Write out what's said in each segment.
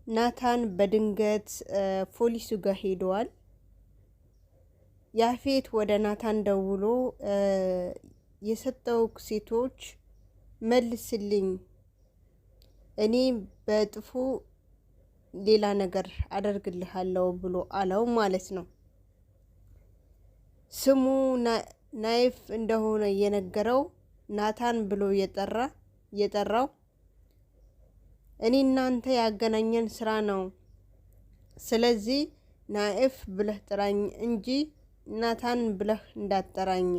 ናታን በድንገት ፖሊሱ ጋር ሄደዋል። ያፌት ወደ ናታን ደውሎ የሰጠው ሴቶች መልስልኝ፣ እኔ በጥፉ ሌላ ነገር አደርግልሃለሁ ብሎ አለው ማለት ነው። ስሙ ናይፍ እንደሆነ የነገረው ናታን ብሎ የጠራው እኔ እናንተ ያገናኘን ስራ ነው። ስለዚህ ናይፍ ብለህ ጥራኝ እንጂ ናታን ብለህ እንዳትጠራኝ፣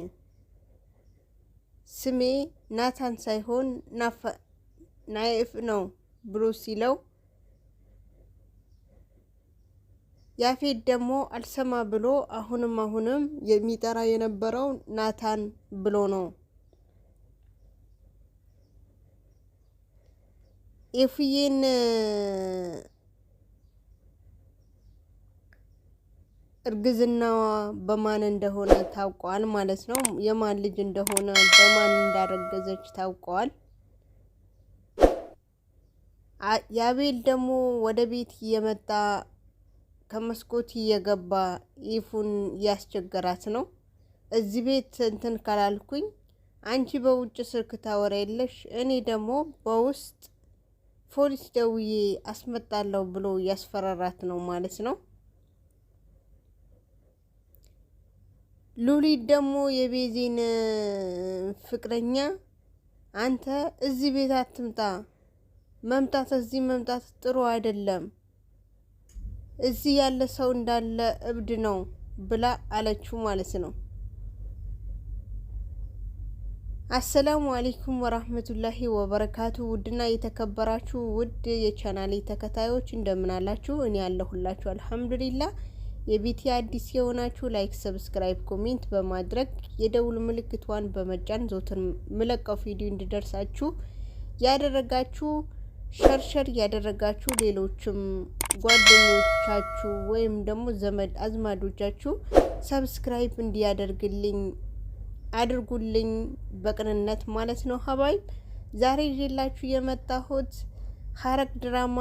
ስሜ ናታን ሳይሆን ናይፍ ነው ብሎ ሲለው ያፌት ደግሞ አልሰማ ብሎ አሁንም የሚጠራ የነበረው ናታን ብሎ ነው። ኤፍዬን እርግዝናዋ በማን እንደሆነ ታውቋል ማለት ነው። የማን ልጅ እንደሆነ በማን እንዳረገዘች ታውቋል። ያቤል ደግሞ ወደ ቤት እየመጣ ከመስኮት እየገባ ኢፉን ያስቸገራት ነው። እዚህ ቤት እንትን ካላልኩኝ አንቺ በውጭ ስልክ ታወሪያለሽ፣ እኔ ደግሞ በውስጥ ፖሊስ ደውዬ አስመጣለሁ ብሎ ያስፈራራት ነው ማለት ነው። ሉሊት ደግሞ የቤዚን ፍቅረኛ አንተ እዚህ ቤት አትምጣ፣ እዚህ መምጣት ጥሩ አይደለም፣ እዚህ ያለ ሰው እንዳለ እብድ ነው ብላ አለችው ማለት ነው። አሰላሙ አለይኩም ወራህመቱላሂ ወበረካቱ። ውድና የተከበራችሁ ውድ የቻናሌ ተከታዮች እንደምን አላችሁ? እኔ ያለሁላችሁ አልሐምዱሊላህ። የቤቴ አዲስ የሆናችሁ ላይክ፣ ሰብስክራይብ፣ ኮሜንት በማድረግ የደውል ምልክቷን በመጫን ዘውትር ምለቀው ቪዲዮ እንዲደርሳችሁ ያደረጋችሁ ሸርሸር ያደረጋችሁ ሌሎችም ጓደኞቻችሁ ወይም ደግሞ ዘመድ አዝማዶቻችሁ ሰብስክራይብ እንዲያደርግልኝ አድርጉልኝ በቅንነት ማለት ነው። ሀባይ ዛሬ ይዤላችሁ የመጣሁት ሐረግ ድራማ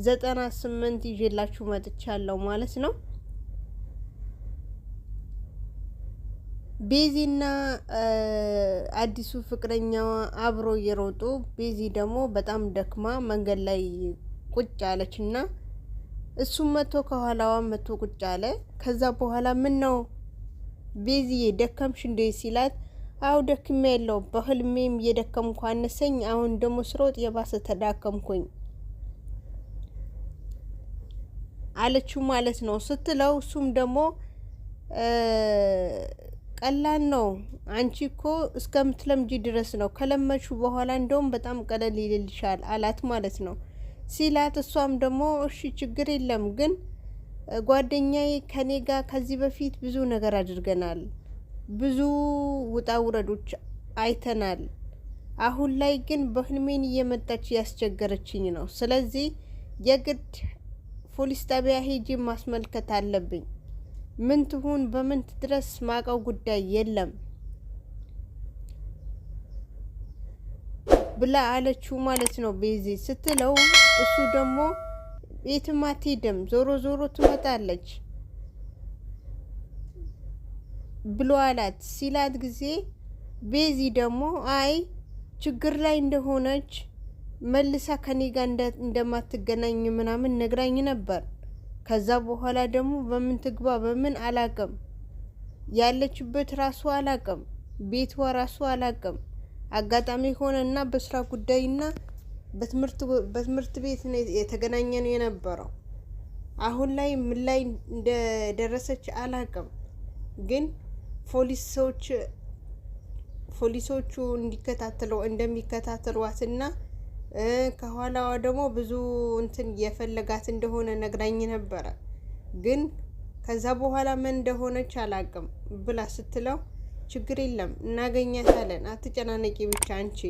98 ይዤላችሁ መጥቻለሁ ማለት ነው። ቤዚና አዲሱ ፍቅረኛዋ አብሮ እየሮጡ ቤዚ ደግሞ በጣም ደክማ መንገድ ላይ ቁጭ አለችና እሱም መቶ ከኋላዋ መቶ ቁጭ አለ። ከዛ በኋላ ምን ነው ቤዚዬ ደከምሽ እንዴ ሲላት፣ አው ደክሜ ያለው በህልሜም እየደከምኩ አነሰኝ፣ አሁን ደግሞ ስሮጥ የባሰ ተዳከምኩኝ አለችው ማለት ነው ስትለው፣ እሱም ደግሞ ቀላል ነው አንቺ እኮ እስከምትለምጂ ድረስ ነው፣ ከለመቹ በኋላ እንደውም በጣም ቀለል ይልልሻል አላት ማለት ነው ሲላት፣ እሷም ደግሞ እሺ ችግር የለም ግን ጓደኛዬ ከኔ ጋር ከዚህ በፊት ብዙ ነገር አድርገናል፣ ብዙ ውጣ ውረዶች አይተናል። አሁን ላይ ግን በህልሜን እየመጣች ያስቸገረችኝ ነው። ስለዚህ የግድ ፖሊስ ጣቢያ ሄጄ ማስመልከት አለብኝ። ምን ትሁን በምን ድረስ ማቀው ጉዳይ የለም ብላ አለችው ማለት ነው ቤዚ ስትለው፣ እሱ ደግሞ የትም አትሄድም ዞሮ ዞሮ ትመጣለች ብሎ አላት ሲላት ጊዜ ቤዚ ደግሞ አይ ችግር ላይ እንደሆነች መልሳ ከኔ ጋር እንደማትገናኝ ምናምን ነግራኝ ነበር። ከዛ በኋላ ደግሞ በምን ትግባ በምን አላቅም፣ ያለችበት ራሱ አላቅም፣ ቤቷ ራሱ አላቅም። አጋጣሚ ሆነና በስራ ጉዳይና በትምህርት ቤት የተገናኘ ነው የነበረው። አሁን ላይ ምን ላይ እንደደረሰች አላቅም፣ ግን ፖሊሶቹ እንደሚከታተሏትና ከኋላዋ ደግሞ ብዙ እንትን የፈለጋት እንደሆነ ነግራኝ ነበረ። ግን ከዛ በኋላ ምን እንደሆነች አላቅም ብላ ስትለው፣ ችግር የለም እናገኛታለን፣ አትጨናነቂ ብቻ አንቺ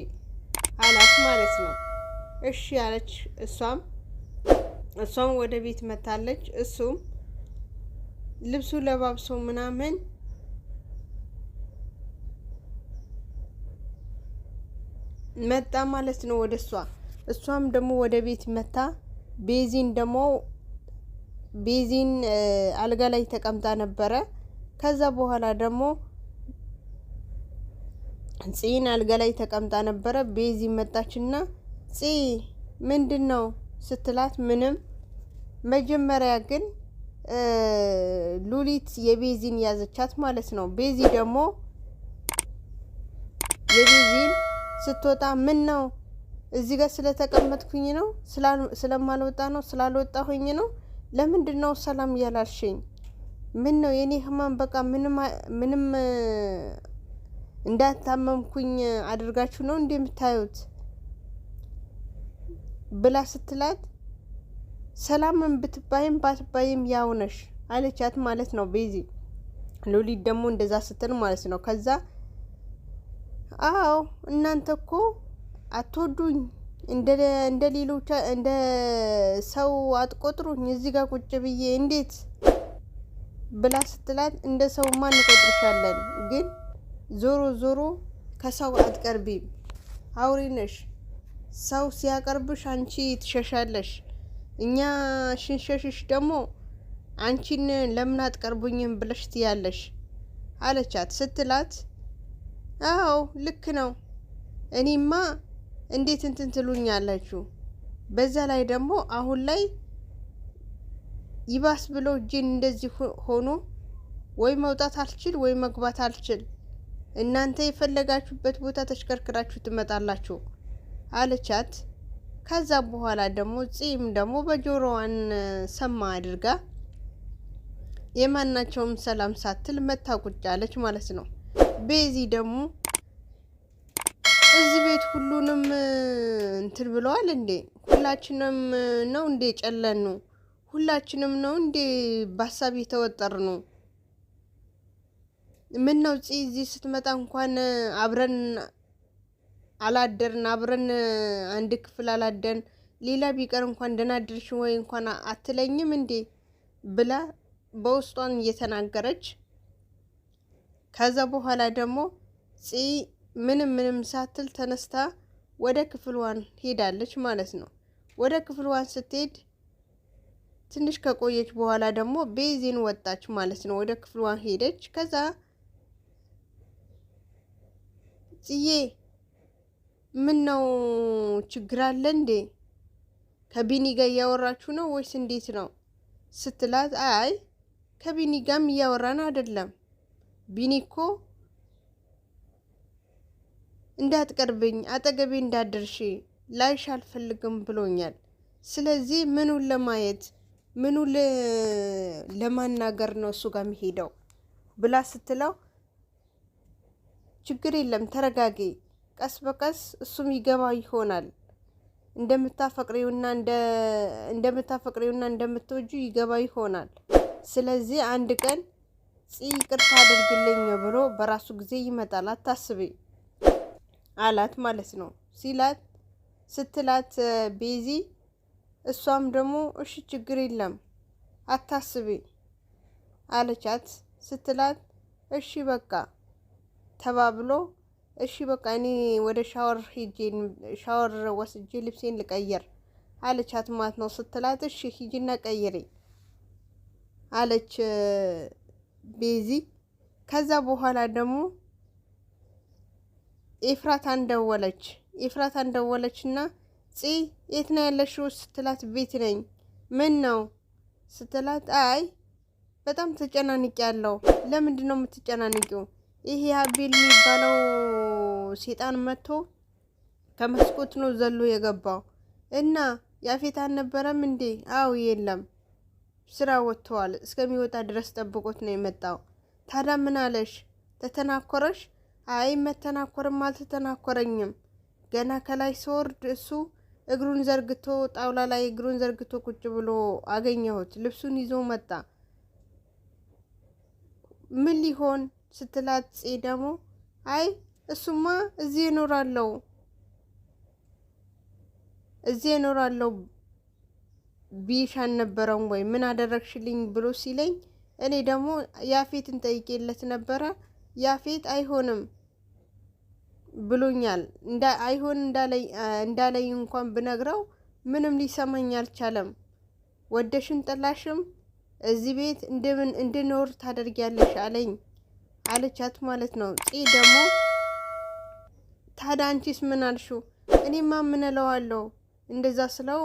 አላት ማለት ነው። እሺ ያለች እሷም ወደ ቤት መታለች። እሱም ልብሱ ለባብሶ ምናምን መጣ ማለት ነው ወደ እሷ። እሷም ደግሞ ወደ ቤት መታ ቤዚን አልጋ ላይ ተቀምጣ ነበረ። ከዛ በኋላ ደግሞ ጽን አልጋ ላይ ተቀምጣ ነበረ። ቤዚ መጣችና ጽ ምንድነው ስትላት ምንም። መጀመሪያ ግን ሉሊት የቤዚን ያዘቻት ማለት ነው። ቤዚ ደግሞ የቤዚን ስትወጣ ምን ነው እዚህ ጋር ስለተቀመጥኩኝ ነው ስለማልወጣ ነው ስላልወጣሁኝ ነው ለምንድነው ሰላም ያላልሽኝ? ምን ነው የኔ ህማም በቃ ምንም እንዳታመምኩኝ አድርጋችሁ ነው እንደምታዩት ብላ ስትላት ሰላምን ብትባይም ባትባይም ያው ነሽ አለቻት ማለት ነው ቤዚ። ሉሊት ደግሞ እንደዛ ስትል ማለት ነው። ከዛ አዎ እናንተ እኮ አትወዱኝ እንደ ሌሎች እንደ ሰው አትቆጥሩኝ እዚህ ጋር ቁጭ ብዬ እንዴት ብላ ስትላት እንደ ሰው ማን እንቆጥርሻለን? ግን ዞሮ ዞሮ ከሰው አትቀርቢም፣ አውሪ ነሽ። ሰው ሲያቀርብሽ አንቺ ትሸሻለሽ፣ እኛ ሽንሸሽሽ ደግሞ አንቺን ለምን አትቀርቡኝም ብለሽ ትያለሽ አለቻት። ስትላት አዎ ልክ ነው፣ እኔማ እንዴት እንትን ትሉኛላችሁ? በዛ ላይ ደግሞ አሁን ላይ ይባስ ብሎ እጄን እንደዚህ ሆኖ ወይ መውጣት አልችል ወይ መግባት አልችል፣ እናንተ የፈለጋችሁበት ቦታ ተሽከርክራችሁ ትመጣላችሁ አለቻት። ከዛ በኋላ ደግሞ ጺም ደግሞ በጆሮዋን ሰማ አድርጋ የማናቸውም ሰላም ሳትል መታ ቁጭ አለች ማለት ነው። ቤዚ ደግሞ እዚህ ቤት ሁሉንም እንትን ብለዋል እንዴ? ሁላችንም ነው እንዴ ጨለኑ? ሁላችንም ነው እንዴ በሀሳብ የተወጠር ነው? ምን ነው እዚህ ስትመጣ እንኳን አብረን አላደርን፣ አብረን አንድ ክፍል አላደርን፣ ሌላ ቢቀር እንኳን ደህና አደርሽ ወይ እንኳን አትለኝም እንዴ ብላ በውስጧን እየተናገረች ከዛ በኋላ ደግሞ ምንም ሳትል ተነስታ ወደ ክፍልዋን ሄዳለች ማለት ነው። ወደ ክፍልዋን ስትሄድ ትንሽ ከቆየች በኋላ ደግሞ ቤዚን ወጣች ማለት ነው። ወደ ክፍልዋን ሄደች። ከዛ ጽዬ ምን ነው ችግር አለ እንዴ? ከቢኒ ጋር እያወራችሁ ነው ወይስ እንዴት ነው ስትላት፣ አይ ከቢኒ ጋርም እያወራን አይደለም፣ ቢኒ እኮ እንዳትቀርብኝ አጠገቤ እንዳደርሽ ላይሽ አልፈልግም ብሎኛል። ስለዚህ ምኑን ለማየት ምኑን ለማናገር ነው እሱ ጋር የሚሄደው ብላ ስትለው፣ ችግር የለም ተረጋጊ፣ ቀስ በቀስ እሱም ይገባ ይሆናል እንደምታፈቅሪውና እንደምትወጁ ይገባ ይሆናል። ስለዚህ አንድ ቀን ይቅርታ አድርግልኝ ብሎ በራሱ ጊዜ ይመጣል፣ አታስቢ አላት ማለት ነው። ስትላት ቤዚ እሷም ደግሞ እሺ ችግር የለም አታስቢ አለቻት። ስትላት እሺ በቃ ተባብሎ እሺ በቃ እኔ ወደ ሻወር ወስጄ ልብሴን ልቀየር አለቻት ማለት ነው። ስትላት እሺ ሂጂና ቀይሪ አለች ቤዚ። ከዛ በኋላ ደግሞ ኤፍራታን ደወለችና የት ነው ያለሽው ስትላት፣ ቤት ነኝ። ምን ነው ስትላት፣ አይ በጣም ተጨናንቄያለሁ። ለምንድን ነው የምትጨናንቂው? ይሄ አቤል የሚባለው ሴጣን መጥቶ ከመስኮት ነው ዘሎ የገባው እና ያፌት አልነበረም እንዴ? አው የለም ስራ ወጥተዋል፣ እስከሚወጣ ድረስ ጠብቆት ነው የመጣው። ታዲያ ምን አለሽ? ተተናኮረሽ? አይ መተናኮርም አልተተናኮረኝም። ገና ከላይ ስወርድ እሱ እግሩን ዘርግቶ ጣውላ ላይ እግሩን ዘርግቶ ቁጭ ብሎ አገኘሁት። ልብሱን ይዞ መጣ። ምን ሊሆን ስትላት ደግሞ አይ እሱማ እዚህ እኖራለሁ ቢሽ አልነበረም ወይ ምን አደረግሽልኝ ብሎ ሲለኝ፣ እኔ ደግሞ ያፌትን ጠይቄለት ነበረ። ያፌት አይሆንም ብሎኛል። አይሆን እንዳለኝ እንኳን ብነግረው ምንም ሊሰማኝ አልቻለም። ወደሽን ጠላሽም እዚህ ቤት እንድኖር ታደርጊያለሽ አለኝ አለቻት ማለት ነው። ፂ ደግሞ ታዲያ አንቺስ ምን አልሽው? እኔማ ምን እለዋለሁ እንደዛ ስለው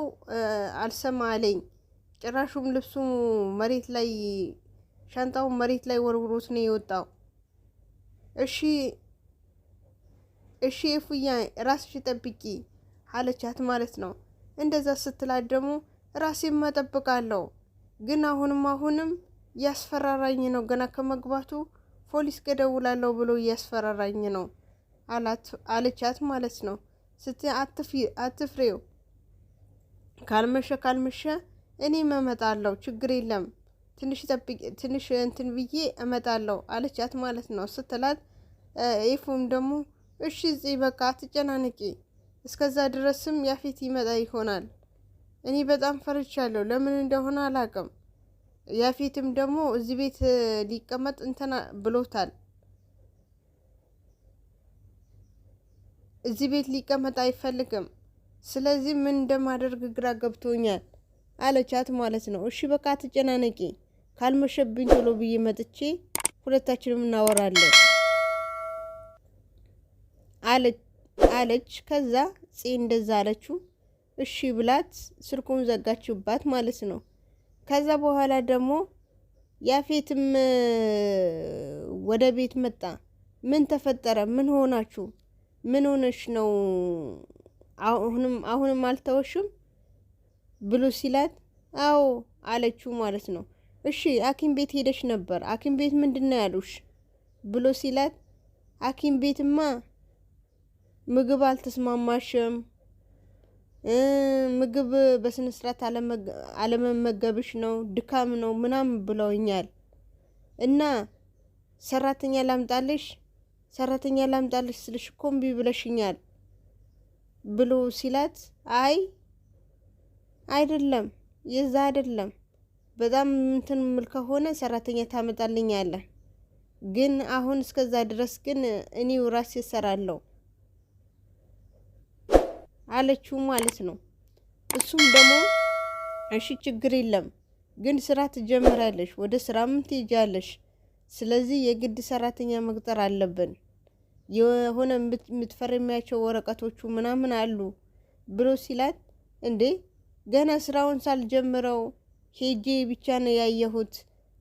አልሰማ አለኝ። ጭራሹም ልብሱ መሬት ላይ ሻንጣውን መሬት ላይ ወርውሮት ነው የወጣው። እሺ እፉያ ራስሽ ጠብቂ አለቻት ማለት ነው። እንደዛ ስትላት ደግሞ ራሴን መጠብቃለሁ ግን አሁንም እያስፈራራኝ ነው። ገና ከመግባቱ ፖሊስ ገደውላለሁ ብሎ እያስፈራራኝ ነው አለቻት ማለት ነው። አትፍሬው ካልመሸ እኔም እመጣለሁ ችግር የለም ትንሽ እንትን ብዬ እመጣለሁ አለቻት ማለት ነው ስትላት ኤፉም ደግሞ እሺ እዚህ በቃ አትጨናነቂ፣ እስከዛ ድረስም ያፌት ይመጣ ይሆናል። እኔ በጣም ፈርቻለሁ፣ ለምን እንደሆነ አላውቅም። ያፌትም ደግሞ እዚህ ቤት ሊቀመጥ እንትና ብሎታል። እዚህ ቤት ሊቀመጥ አይፈልግም። ስለዚህ ምን እንደማደርግ ግራ ገብቶኛል አለቻት ማለት ነው። እሺ በቃ አትጨናነቂ፣ ካልመሸብኝ ቶሎ ብዬ መጥቼ ሁለታችንም እናወራለን አለች። ከዛ ፂ እንደዛ አለችው። እሺ ብላት ስልኩን ዘጋችባት ማለት ነው። ከዛ በኋላ ደግሞ ያፌትም ወደ ቤት መጣ። ምን ተፈጠረ? ምን ሆናችሁ? ምን ሆነሽ ነው? አሁንም አልተወሽም ብሎ ሲላት አዎ አለችው ማለት ነው። እሺ ሐኪም ቤት ሄደሽ ነበር? ሐኪም ቤት ምንድነው ያሉሽ? ብሎ ሲላት ሐኪም ቤትማ ምግብ አልተስማማሽም፣ ምግብ በስነ ስርዓት አለመመገብሽ ነው፣ ድካም ነው ምናምን ብለውኛል እና ሰራተኛ ላምጣልሽ ስልሽ እኮ እምቢ ብለሽኛል ብሎ ሲላት አይደለም የዛ አይደለም፣ በጣም እንትን ምል ከሆነ ሰራተኛ ታመጣልኛለህ፣ ግን አሁን እስከዛ ድረስ ግን እኔው ራሴ እሰራለሁ አለችው ማለት ነው። እሱም ደግሞ እሺ ችግር የለም ግን ስራ ትጀምራለሽ፣ ወደ ስራም ትሄጃለሽ፣ ስለዚህ የግድ ሰራተኛ መቅጠር አለብን፣ የሆነ የምትፈርሚያቸው ወረቀቶቹ ምናምን አሉ ብሎ ሲላት እንዴ ገና ስራውን ሳልጀምረው ሄጄ ብቻ ነው ያየሁት፣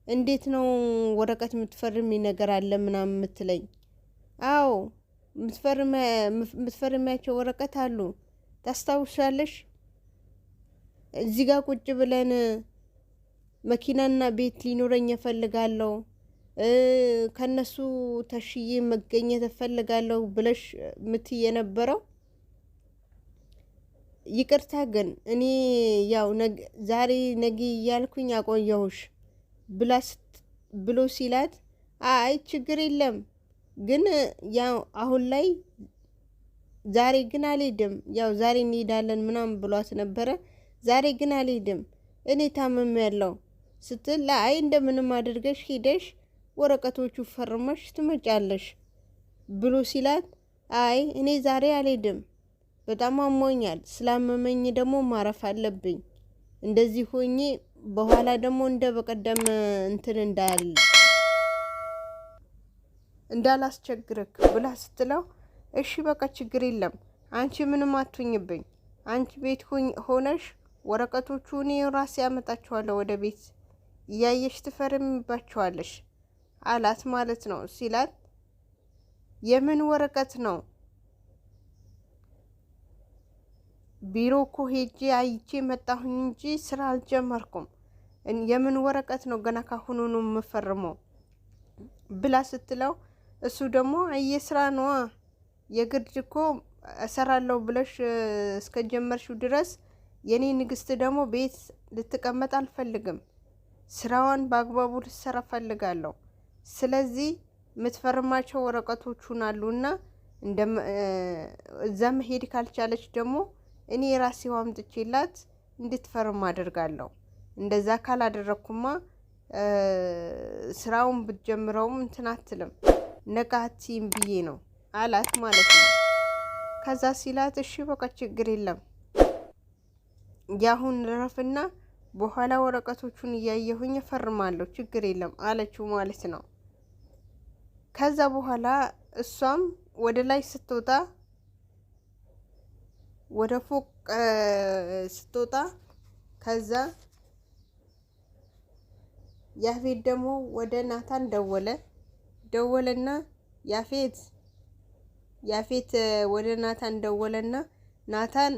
እንዴት ነው ወረቀት የምትፈርሚ ነገር አለ ምናምን የምትለኝ? አዎ የምትፈርሚያቸው ወረቀት አሉ፣ ታስታውሻለሽ? እዚህ ጋር ቁጭ ብለን መኪናና ቤት ሊኖረኝ እፈልጋለሁ፣ ከነሱ ተሽዬ መገኘት እፈልጋለሁ ብለሽ ምትይ የነበረው። ይቅርታ ግን እኔ ያው ዛሬ ነገ እያልኩኝ አቆየሁሽ ብሎ ሲላት አይ ችግር የለም ግን ያው አሁን ላይ ዛሬ ግን አልሄድም፣ ያው ዛሬ እንሄዳለን ምናምን ብሏት ነበረ። ዛሬ ግን አልሄድም እኔ ታመም ያለው ስትል ላይ እንደምንም አድርገሽ ሄደሽ ወረቀቶቹ ፈርመሽ ትመጫለሽ ብሎ ሲላት አይ እኔ ዛሬ አልሄድም፣ በጣም አሞኛል፣ ስላመመኝ ደግሞ ማረፍ አለብኝ፣ እንደዚህ ሆኜ በኋላ ደግሞ እንደ በቀደም እንትን እንዳላስቸግርክ ብላ ስትለው እሺ በቃ ችግር የለም አንቺ ምንም አትሁኝብኝ፣ አንቺ ቤት ሆነሽ ወረቀቶቹ እኔ ራሴ ያመጣቸዋለሁ ወደ ቤት እያየሽ ትፈርሚባቸዋለሽ አላት ማለት ነው። ሲላት የምን ወረቀት ነው? ቢሮ እኮ ሄጄ አይቼ መጣሁኝ እንጂ ስራ አልጀመርኩም፣ የምን ወረቀት ነው ገና ካሁኑ ነው የምፈርመው ብላ ስትለው እሱ ደግሞ የስራ ነዋ፣ የግድ እኮ እሰራለሁ ብለሽ እስከጀመርሽው ድረስ የኔ ንግስት ደግሞ ቤት ልትቀመጥ አልፈልግም፣ ስራዋን በአግባቡ ልትሰራ ፈልጋለሁ። ስለዚህ የምትፈርማቸው ወረቀቶቹን አሉና እዛ መሄድ ካልቻለች ደግሞ እኔ ራሴው አምጥቼላት እንድትፈርም አደርጋለሁ። እንደዛ ካላደረኩማ ስራውን ብትጀምረውም እንትን አትልም ነቃቲም ብዬ ነው አላት ማለት ነው። ከዛ ሲላት እሺ በቃ ችግር የለም ያሁን ረፍና በኋላ ወረቀቶቹን እያየሁኝ እፈርማለሁ ችግር የለም አለችው ማለት ነው። ከዛ በኋላ እሷም ወደ ላይ ስትወጣ ወደ ፎቅ ስትወጣ ከዛ ያፌት ደግሞ ወደ ናታን ደወለና ያፌት ወደ ናታን ደወለና ናታን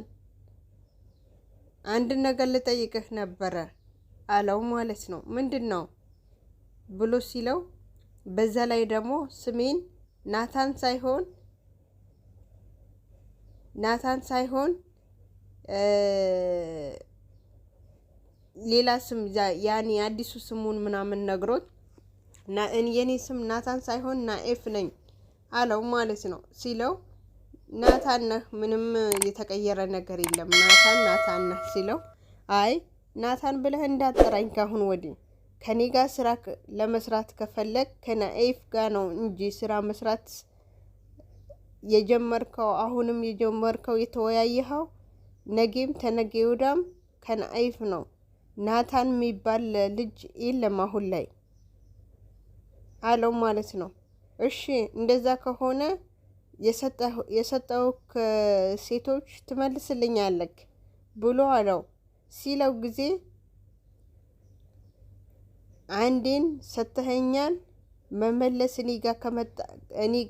አንድ ነገር ልጠይቅህ ነበረ አለው ማለት ነው። ምንድነው ብሎ ሲለው በዛ ላይ ደግሞ ስሜን ናታን ሳይሆን ሌላ ስም ያኔ አዲሱ ስሙን ምናምን ነግሮት የኔ ስም ናታን ሳይሆን ናኤፍ ነኝ አለው ማለት ነው። ሲለው ናታን ነህ ምንም የተቀየረ ነገር የለም ናታን ነህ ሲለው አይ ናታን ብለህ እንዳትጠራኝ ካሁን ወዲህ ከኔ ጋር ስራ ለመስራት ከፈለግ ከናኤፍ ጋር ነው እንጂ ስራ መስራት የጀመርከው አሁንም የጀመርከው የተወያየኸው ነገም ተነገ ወዲያም ከናኤፍ ነው። ናታን የሚባል ልጅ የለም አሁን ላይ አለው ማለት ነው። እሺ እንደዛ ከሆነ የሰጠውክ ሴቶች ትመልስልኛለክ ብሎ አለው። ሲለው ጊዜ አንዴን ሰተኸኛል መመለስ እኔ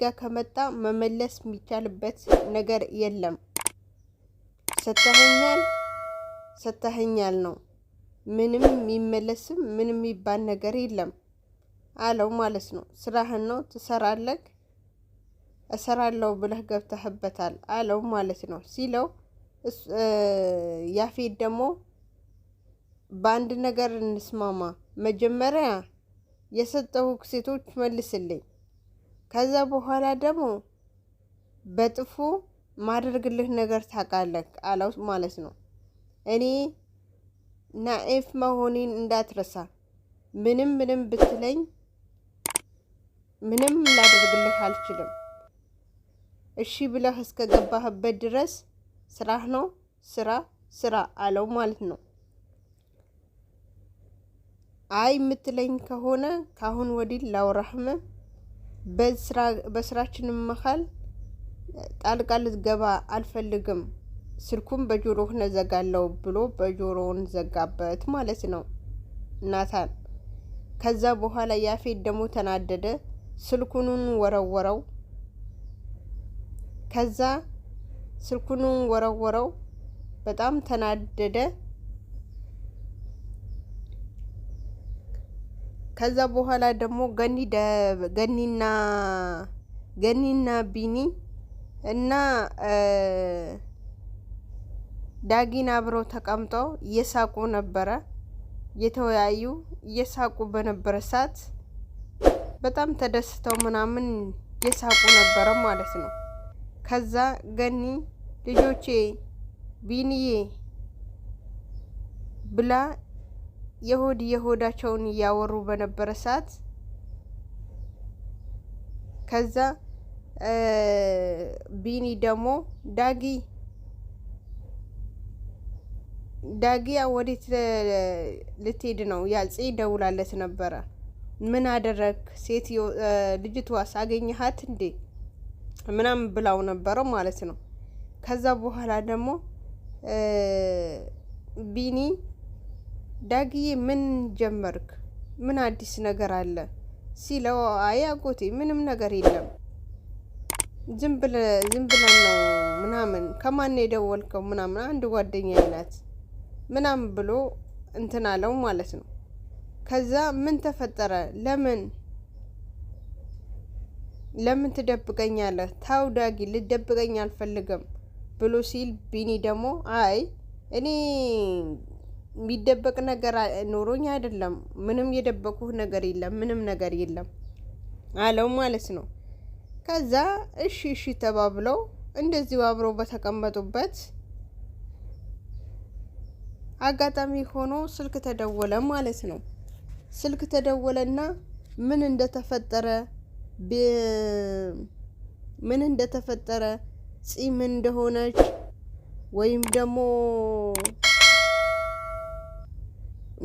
ጋር ከመጣ መመለስ የሚቻልበት ነገር የለም። ሰተኸኛል ነው ምንም የሚመለስም ምንም የሚባል ነገር የለም አለው ማለት ነው። ስራህን ነው ትሰራለህ እሰራለሁ ብለህ ገብተህበታል አለው ማለት ነው። ሲለው ያፌት ደግሞ በአንድ ነገር እንስማማ መጀመሪያ የሰጠሁህ ሴቶች መልስልኝ ከዛ በኋላ ደግሞ በጥፉ ማድረግልህ ነገር ታውቃለህ አለው ማለት ነው። እኔ ናኤፍ መሆኔን እንዳትረሳ ምንም ብትለኝ ምንም ላደርግልህ አልችልም። እሺ ብለህ እስከገባህበት ድረስ ስራህ ነው ስራ አለው ማለት ነው። አይ የምትለኝ ከሆነ ካሁን ወዲህ ላውራህም በስራችን መሃል ጣልቃ ልትገባ አልፈልግም ስልኩን በጆሮህ ነዘጋለው ብሎ በጆሮውን ዘጋበት ማለት ነው ናታን። ከዛ በኋላ ያፌት ደግሞ ተናደደ ስልኩን ወረወረው። ከዛ ስልኩን ወረወረው በጣም ተናደደ። ከዛ በኋላ ደግሞ ገኒና ቢኒ እና ዳጊን አብረው ተቀምጠው እየሳቁ ነበረ። የተወያዩ እየሳቁ በነበረ ሰዓት በጣም ተደስተው ምናምን እየሳቁ ነበረ ማለት ነው። ከዛ ገኒ ልጆቼ ቢኒዬ ብላ የሆዳቸውን እያወሩ በነበረ ሰዓት ከዛ ቢኒ ደግሞ ዳጊ ወዴት ልትሄድ ነው? ያልጽ ደውላለት ነበረ። ምን አደረግ ሴትዮ ልጅቷስ አገኘሃት እንዴ ምናምን ብላው ነበረ ማለት ነው። ከዛ በኋላ ደግሞ ቢኒ ዳጊዬ ምን ጀመርክ? ምን አዲስ ነገር አለ ሲለው አይ አጎቴ ምንም ነገር የለም ዝም ብለን ነው ምናምን ከማን የደወልከው ምናምን አንድ ጓደኛዬ ናት ምናምን ብሎ እንትን አለው ማለት ነው። ከዛ ምን ተፈጠረ ለምን ትደብቀኛለህ? ታው ዳጊ ልደብቀኝ አልፈልግም ብሎ ሲል ቢኒ ደግሞ አይ እኔ የሚደበቅ ነገር ኖሮኝ አይደለም ምንም የደበቁህ ነገር የለም ምንም ነገር የለም አለው ማለት ነው። ከዛ እሺ ተባብለው እንደዚህ አብረው በተቀመጡበት አጋጣሚ ሆኖ ስልክ ተደወለ ማለት ነው። ስልክ ተደወለና ምን እንደተፈጠረ ጺም እንደሆነች ወይም ደግሞ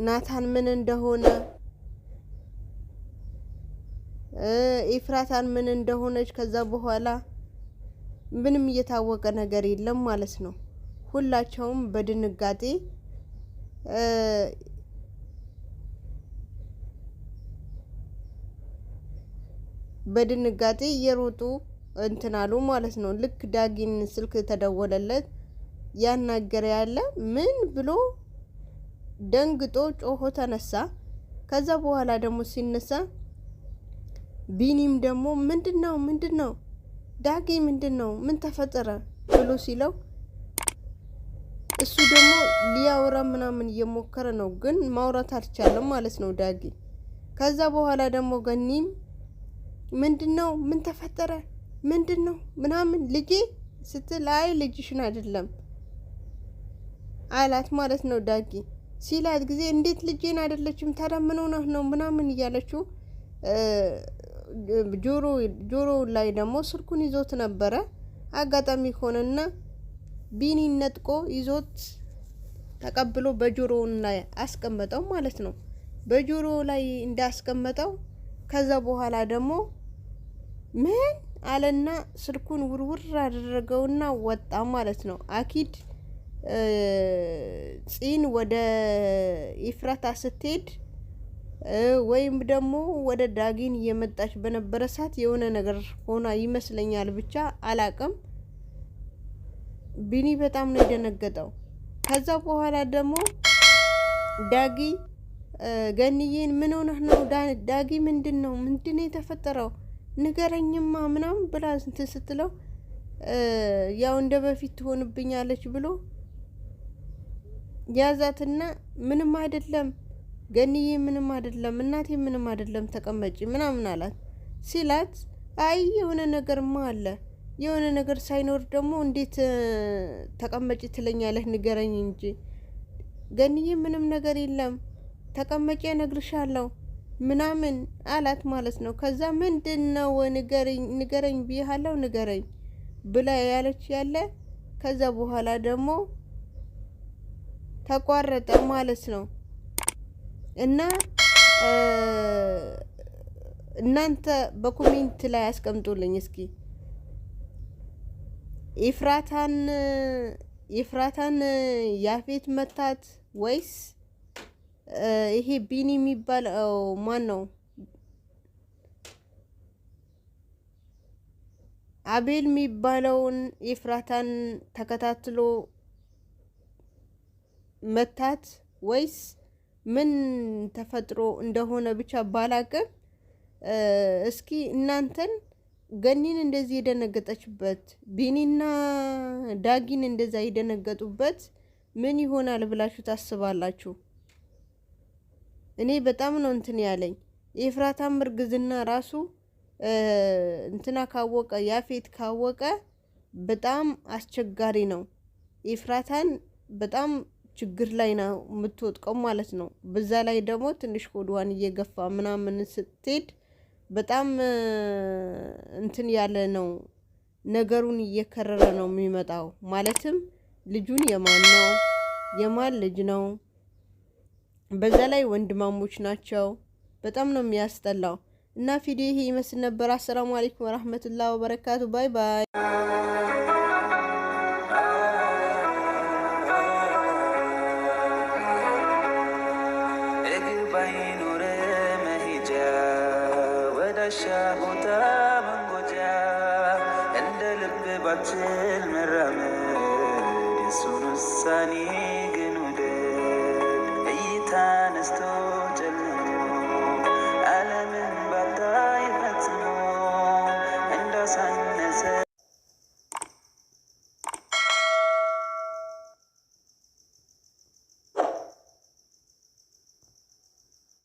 ናታን ምን እንደሆነ ኤፍራታን ምን እንደሆነች ከዛ በኋላ ምንም እየታወቀ ነገር የለም ማለት ነው። ሁላቸውም በድንጋጤ እየሮጡ እንትን አሉ ማለት ነው። ልክ ዳጊን ስልክ ተደወለለት ያናገረ ያለ ምን ብሎ ደንግጦ ጮሆ ተነሳ። ከዛ በኋላ ደግሞ ሲነሳ ቢኒም ደግሞ ምንድነው ዳጊ ምንድነው ምን ተፈጠረ ብሎ ሲለው እሱ ደግሞ ሊያወራ ምናምን እየሞከረ ነው፣ ግን ማውራት አልቻለም ማለት ነው ዳጊ። ከዛ በኋላ ደግሞ ገኒም ምንድነው ምን ተፈጠረ ምንድነው ምናምን ልጄ ስትል አይ ልጅሽን አይደለም አላት ማለት ነው ዳጊ። ሲላት ጊዜ እንዴት ልጄን አይደለችም ታዲያ ምን ሆነህ ነው ምናምን እያለችው ጆሮ ላይ ደግሞ ስልኩን ይዞት ነበረ። አጋጣሚ ሆነና ቢኒን ነጥቆ ይዞት ተቀብሎ በጆሮውን ላይ አስቀመጠው ማለት ነው። በጆሮ ላይ እንዳስቀመጠው ከዛ በኋላ ደግሞ ምን አለና ስልኩን ውርውር አደረገውና ወጣ ማለት ነው። አኪድ ጺን ወደ ኤፍራታ ስትሄድ ወይም ደግሞ ወደ ዳጊን እየመጣች በነበረ ሰዓት የሆነ ነገር ሆና ይመስለኛል፣ ብቻ አላቅም። ቢኒ በጣም ነው የደነገጠው። ከዛ በኋላ ደግሞ ዳጊ ገኒዬን ምን ሆነህ ነው ዳጊ ምንድነው የተፈጠረው ንገረኝማ ምናምን ብላ እንትን ስትለው ያው እንደ በፊት ትሆንብኛለች ብሎ ያዛትና ምንም አይደለም ገኒዬ ምንም አይደለም እናቴ ምንም አይደለም ተቀመጪ ምናምን አላት። ሲላት አይ የሆነ ነገርማ አለ፣ የሆነ ነገር ሳይኖር ደግሞ እንዴት ተቀመጪ ትለኛለህ ንገረኝ እንጂ ገኒዬ ምንም ነገር የለም ተቀመጪ እነግርሻለሁ ምናምን አላት ማለት ነው። ከዛ ምንድነው ንገረኝ ብያለሁ ንገረኝ ብላ ያለች ያለ ከዛ በኋላ ደግሞ ተቋረጠ ማለት ነው። እና እናንተ በኮሜንት ላይ አስቀምጡልኝ እስኪ ኤፍራታን ያፌት መታት ወይስ ይሄ ቢኒ የሚባለው ማን ነው አቤል የሚባለውን ኤፍራታን ተከታትሎ መታት ወይስ ምን ተፈጥሮ እንደሆነ ብቻ ባላቅም እስኪ እናንተን ገኒን እንደዚህ የደነገጠችበት ቢኒና ዳጊን እንደዛ የደነገጡበት ምን ይሆናል ብላችሁ ታስባላችሁ? እኔ በጣም ነው እንትን ያለኝ። የኤፍራታም እርግዝና ራሱ እንትና ካወቀ ያፌት ካወቀ በጣም አስቸጋሪ ነው። ኤፍራታን በጣም ችግር ላይ ነው የምትወጥቀው ማለት ነው። በዛ ላይ ደግሞ ትንሽ ሆዷን እየገፋ ምናምን ስትሄድ በጣም እንትን ያለ ነው ነገሩን እየከረረ ነው የሚመጣው። ማለትም ልጁን የማን ልጅ ነው? በዛ ላይ ወንድማሞች ናቸው። በጣም ነው የሚያስጠላው። እና ቪዲዮ ይሄ ይመስል ነበር። አሰላሙ አለይኩም ወራህመቱላሂ ወበረካቱ። ባይ ባይ። ቦታ መንጎጃ እንደ ልብ ባትል መራመድ የሱን ውሳኔ ግን ውደድ እይታ ነስቶ